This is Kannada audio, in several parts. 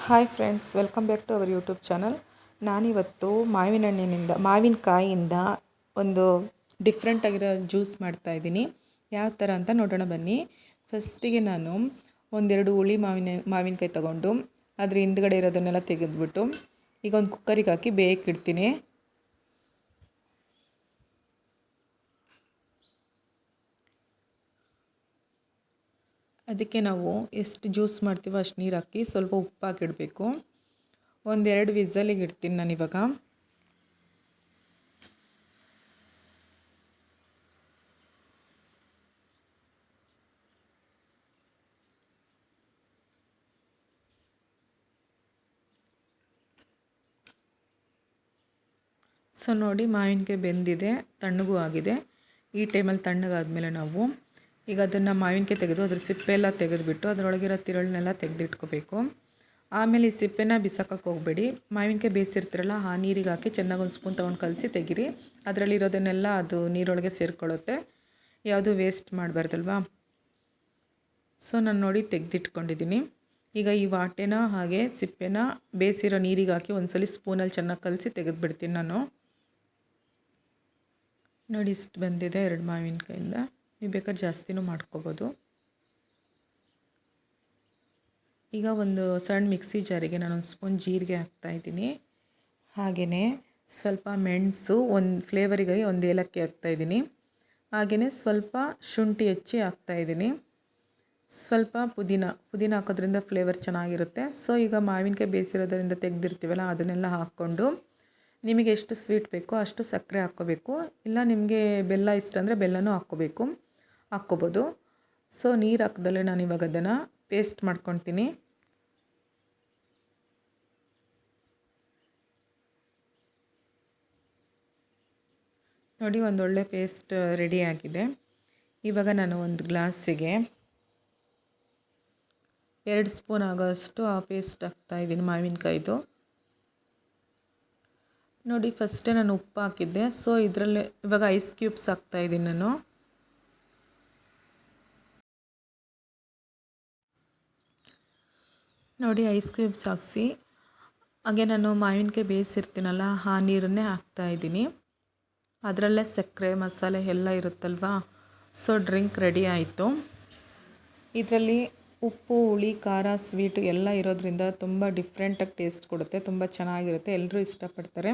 Hi friends, welcome back to our YouTube channel. ನಾನಿವತ್ತು ಮಾವಿನಕಾಯಿಯಿಂದ ಒಂದು ಡಿಫ್ರೆಂಟಾಗಿರೋ ಜ್ಯೂಸ್ ಮಾಡ್ತಾಯಿದ್ದೀನಿ. ಯಾವ ಥರ ಅಂತ ನೋಡೋಣ ಬನ್ನಿ. ಫಸ್ಟಿಗೆ ನಾನು ಒಂದೆರಡು ಮಾವಿನಕಾಯಿ ತೊಗೊಂಡು ಅದ್ರ ಹಿಂದ್ಗಡೆ ಇರೋದನ್ನೆಲ್ಲ ತೆಗೆದುಬಿಟ್ಟು ಈಗ ಒಂದು ಕುಕ್ಕರಿಗೆ ಹಾಕಿ ಬೇಯಕ್ಕಿಡ್ತೀನಿ. ಅದಕ್ಕೆ ನಾವು ಎಷ್ಟು ಜ್ಯೂಸ್ ಮಾಡ್ತೀವೋ ಅಷ್ಟು ನೀರು ಹಾಕಿ ಸ್ವಲ್ಪ ಉಪ್ಪು ಹಾಕಿಡಬೇಕು. ಒಂದೆರಡು ವಿಸಲಿಗೆ ಇಡ್ತೀನಿ ನಾನಿವಾಗ. ಸೊ ನೋಡಿ, ಮಾವಿನಕಾಯಿ ಬೆಂದಿದೆ, ತಣ್ಣಗೂ ಆಗಿದೆ. ಈ ಟೈಮಲ್ಲಿ ತಣ್ಣಗಾದ್ಮೇಲೆ ನಾವು ಈಗ ಅದನ್ನು ಮಾವಿನಕಾಯಿ ತೆಗೆದು ಅದ್ರ ಸಿಪ್ಪೆ ಎಲ್ಲ ತೆಗೆದುಬಿಟ್ಟು ಅದರೊಳಗಿರೋ ತಿರುಳನ್ನೆಲ್ಲ ತೆಗೆದಿಟ್ಕೋಬೇಕು. ಆಮೇಲೆ ಈ ಸಿಪ್ಪೆನ ಬಿಸಾಕಕ್ಕೆ ಹೋಗಬೇಡಿ. ಮಾವಿನಕಾಯಿ ಬೇಯಿಸಿರ್ತೀರಲ್ಲ, ಆ ನೀರಿಗೆ ಹಾಕಿ ಚೆನ್ನಾಗಿ ಒಂದು ಸ್ಪೂನ್ ತೊಗೊಂಡು ಕಲಸಿ ತೆಗೀರಿ. ಅದರಲ್ಲಿರೋದನ್ನೆಲ್ಲ ಅದು ನೀರೊಳಗೆ ಸೇರಿಕೊಳ್ಳುತ್ತೆ. ಯಾವುದು ವೇಸ್ಟ್ ಮಾಡಬಾರ್ದಲ್ವಾ. ಸೊ ನಾನು ನೋಡಿ ತೆಗೆದಿಟ್ಕೊಂಡಿದ್ದೀನಿ. ಈಗ ಈ ವಾಟೆನ ಹಾಗೆ ಸಿಪ್ಪೆನ ಬೇಯಿಸಿರೋ ನೀರಿಗೆ ಹಾಕಿ ಒಂದ್ಸಲಿ ಸ್ಪೂನಲ್ಲಿ ಚೆನ್ನಾಗಿ ಕಲಸಿ ತೆಗೆದುಬಿಡ್ತೀನಿ ನಾನು. ನೋಡಿ, ಇಷ್ಟು ಬಂದಿದೆ 2 ಮಾವಿನಕಾಯಿಂದ. ನೀವು ಬೇಕಾದ್ರೆ ಜಾಸ್ತಿನೂ ಮಾಡ್ಕೋಬೋದು. ಈಗ ಒಂದು ಸಣ್ಣ ಮಿಕ್ಸಿ ಜಾರಿಗೆ ನಾನೊಂದು ಸ್ಪೂನ್ ಜೀರಿಗೆ ಹಾಕ್ತಾಯಿದ್ದೀನಿ. ಹಾಗೆಯೇ ಸ್ವಲ್ಪ ಮೆಣಸು, ಒಂದು ಫ್ಲೇವರಿಗೆ ಒಂದು ಏಲಕ್ಕಿ ಹಾಕ್ತಾಯಿದ್ದೀನಿ. ಹಾಗೆಯೇ ಸ್ವಲ್ಪ ಶುಂಠಿ ಹೆಚ್ಚಿ ಹಾಕ್ತಾಯಿದ್ದೀನಿ. ಸ್ವಲ್ಪ ಪುದೀನ ಹಾಕೋದ್ರಿಂದ ಫ್ಲೇವರ್ ಚೆನ್ನಾಗಿರುತ್ತೆ. ಸೊ ಈಗ ಮಾವಿನಕಾಯಿ ಬೇಯಿಸಿರೋದ್ರಿಂದ ತೆಗೆದಿರ್ತೀವಲ್ಲ, ಅದನ್ನೆಲ್ಲ ಹಾಕ್ಕೊಂಡು ನಿಮಗೆ ಎಷ್ಟು ಸ್ವೀಟ್ ಬೇಕೋ ಅಷ್ಟು ಸಕ್ಕರೆ ಹಾಕ್ಕೋಬೇಕು. ಇಲ್ಲ ನಿಮಗೆ ಬೆಲ್ಲ ಇಷ್ಟ ಅಂದರೆ ಬೆಲ್ಲನೂ ಹಾಕ್ಕೋಬೋದು. ಸೊ ನೀರು ಹಾಕ್ದಲ್ಲೇ ನಾನು ಇವಾಗ ಅದನ್ನು ಪೇಸ್ಟ್ ಮಾಡ್ಕೊತೀನಿ. ನೋಡಿ, ಒಂದೊಳ್ಳೆ ಪೇಸ್ಟ್ ರೆಡಿ ಆಗಿದೆ. ಇವಾಗ ನಾನು ಒಂದು ಗ್ಲಾಸಿಗೆ 2 ಸ್ಪೂನ್ ಆಗೋಷ್ಟು ಆ ಪೇಸ್ಟ್ ಹಾಕ್ತಾಯಿದ್ದೀನಿ ಮಾವಿನಕಾಯಿದು. ನೋಡಿ, ಫಸ್ಟೇ ನಾನು ಉಪ್ಪು ಹಾಕಿದ್ದೆ. ಸೊ ಇದರಲ್ಲೇ ಇವಾಗ ಐಸ್ ಕ್ಯೂಬ್ಸ್ ಹಾಕ್ತಾಯಿದ್ದೀನಿ ನಾನು. ನೋಡಿ, ಐಸ್ ಕ್ಯೂಬ್ಸ್ ಹಾಕಿಸಿ ಹಾಗೆ ನಾನು ಮಾವಿನಕಾಯಿ ಬೇಯಿಸಿರ್ತೀನಲ್ಲ, ಆ ನೀರನ್ನೇ ಹಾಕ್ತಾಯಿದ್ದೀನಿ. ಅದರಲ್ಲೇ ಸಕ್ಕರೆ ಮಸಾಲೆ ಎಲ್ಲ ಇರುತ್ತಲ್ವ. ಸೊ ಡ್ರಿಂಕ್ ರೆಡಿ ಆಯಿತು. ಇದರಲ್ಲಿ ಉಪ್ಪು, ಹುಳಿ, ಖಾರ, ಸ್ವೀಟು ಎಲ್ಲ ಇರೋದ್ರಿಂದ ತುಂಬ ಡಿಫ್ರೆಂಟಾಗಿ ಟೇಸ್ಟ್ ಕೊಡುತ್ತೆ. ತುಂಬ ಚೆನ್ನಾಗಿರುತ್ತೆ, ಎಲ್ಲರೂ ಇಷ್ಟಪಡ್ತಾರೆ.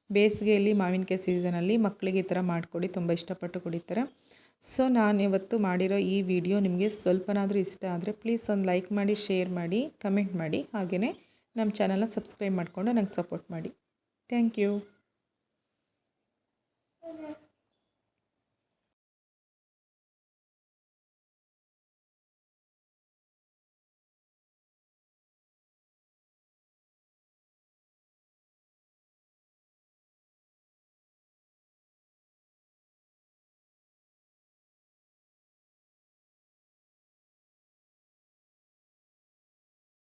ಬೇಸಿಗೆಯಲ್ಲಿ ಮಾವಿನಕಾಯಿ ಸೀಸನಲ್ಲಿ ಮಕ್ಕಳಿಗೆ ಈ ಥರ ಮಾಡಿಕೊಡಿ, ತುಂಬ ಇಷ್ಟಪಟ್ಟು ಕುಡಿತಾರೆ. ಸೊ ನಾನಿವತ್ತು ಮಾಡಿರೋ ಈ ವಿಡಿಯೋ ನಿಮಗೆ ಸ್ವಲ್ಪನಾದರೂ ಇಷ್ಟ ಆದರೆ ಪ್ಲೀಸ್ ಒಂದು ಲೈಕ್ ಮಾಡಿ, ಶೇರ್ ಮಾಡಿ, ಕಮೆಂಟ್ ಮಾಡಿ. ಹಾಗೆಯೇ ನಮ್ಮ ಚಾನಲ್ನ ಸಬ್ಸ್ಕ್ರೈಬ್ ಮಾಡಿಕೊಂಡು ನಂಗೆ ಸಪೋರ್ಟ್ ಮಾಡಿ. Thank you.